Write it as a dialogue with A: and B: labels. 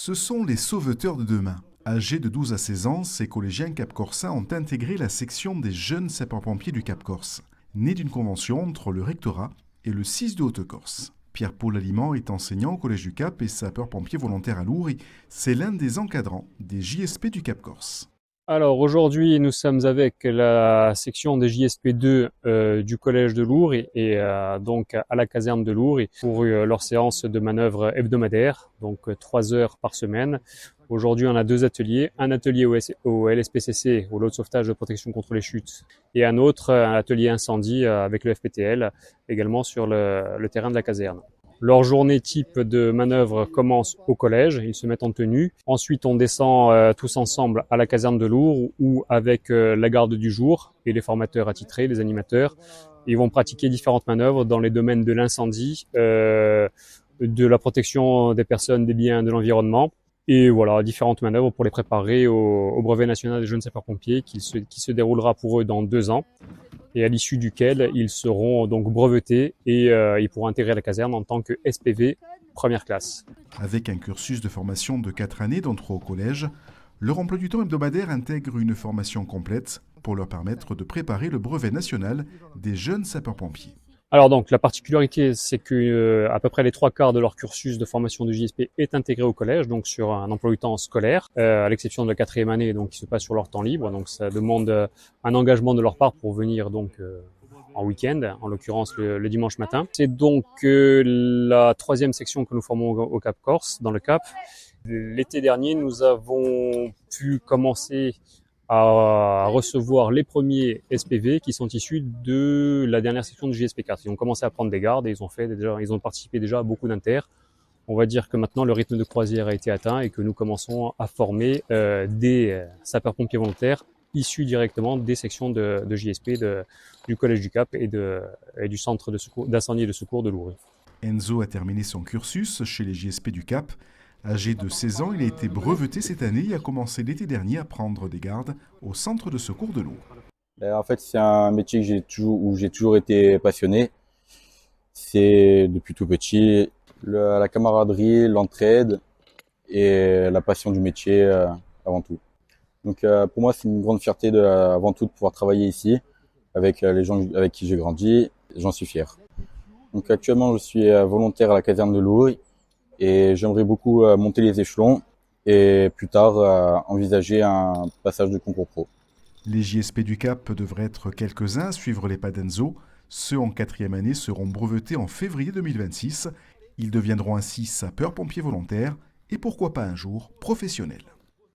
A: Ce sont les sauveteurs de demain. Âgés de 12 à 16 ans, ces collégiens cap-corsains ont intégré la section des jeunes sapeurs-pompiers du Cap-Corse, née d'une convention entre le rectorat et le CIS de Haute-Corse. Pierre-Paul Aliment est enseignant au Collège du Cap et sapeur-pompier volontaire à Lourdes. C'est l'un des encadrants des JSP du Cap-Corse.
B: Alors aujourd'hui, nous sommes avec la section des JSP2 du Collège de Lourdes et donc à la caserne de Lourdes pour leur séance de manœuvre hebdomadaire, donc 3 heures par semaine. Aujourd'hui, on a 2 ateliers, un atelier au LSPCC, au lot de sauvetage de protection contre les chutes, et un autre, un atelier incendie avec le FPTL, également sur le terrain de la caserne. Leur journée type de manœuvre commence au collège, ils se mettent en tenue. Ensuite, on descend tous ensemble à la caserne de Lourdes où avec la garde du jour et les formateurs attitrés, les animateurs, ils vont pratiquer différentes manœuvres dans les domaines de l'incendie, de la protection des personnes, des biens, de l'environnement. Et voilà, différentes manœuvres pour les préparer au brevet national des jeunes sapeurs-pompiers qui se déroulera pour eux dans 2 ans et à l'issue duquel ils seront donc brevetés et ils pourront intégrer la caserne en tant que SPV première classe.
A: Avec un cursus de formation de 4 années, dont 3 au collège, leur emploi du temps hebdomadaire intègre une formation complète pour leur permettre de préparer le brevet national des jeunes sapeurs-pompiers.
B: Alors donc la particularité, c'est que à peu près les 3/4 de leur cursus de formation de JSP est intégré au collège, donc sur un emploi du temps scolaire, à l'exception de la 4e année, donc qui se passe sur leur temps libre. Donc ça demande un engagement de leur part pour venir donc en week-end, en l'occurrence le dimanche matin. C'est donc la 3e section que nous formons au Cap Corse, dans le Cap. L'été dernier, nous avons pu commencer à recevoir les premiers SPV qui sont issus de la dernière section de JSP4. Ils ont commencé à prendre des gardes et ils ont participé déjà à beaucoup d'inter. On va dire que maintenant le rythme de croisière a été atteint et que nous commençons à former des sapeurs-pompiers volontaires issus directement des sections de JSP du Collège du Cap et du centre d'incendie et de secours de Lourdes.
A: Enzo a terminé son cursus chez les JSP du Cap. Âgé de 16 ans, il a été breveté cette année et a commencé l'été dernier à prendre des gardes au centre de secours de Lourdes.
C: En fait, c'est un métier où j'ai toujours été passionné. C'est depuis tout petit, la camaraderie, l'entraide et la passion du métier avant tout. Donc pour moi, c'est une grande fierté avant tout de pouvoir travailler ici avec les gens avec qui j'ai grandi. J'en suis fier. Donc actuellement, je suis volontaire à la caserne de Lourdes et j'aimerais beaucoup monter les échelons et plus tard envisager un passage de concours pro.
A: Les JSP du Cap devraient être quelques-uns à suivre les pas d'Enzo. Ceux en 4e année seront brevetés en février 2026. Ils deviendront ainsi sapeurs-pompiers volontaires et pourquoi pas un jour professionnels.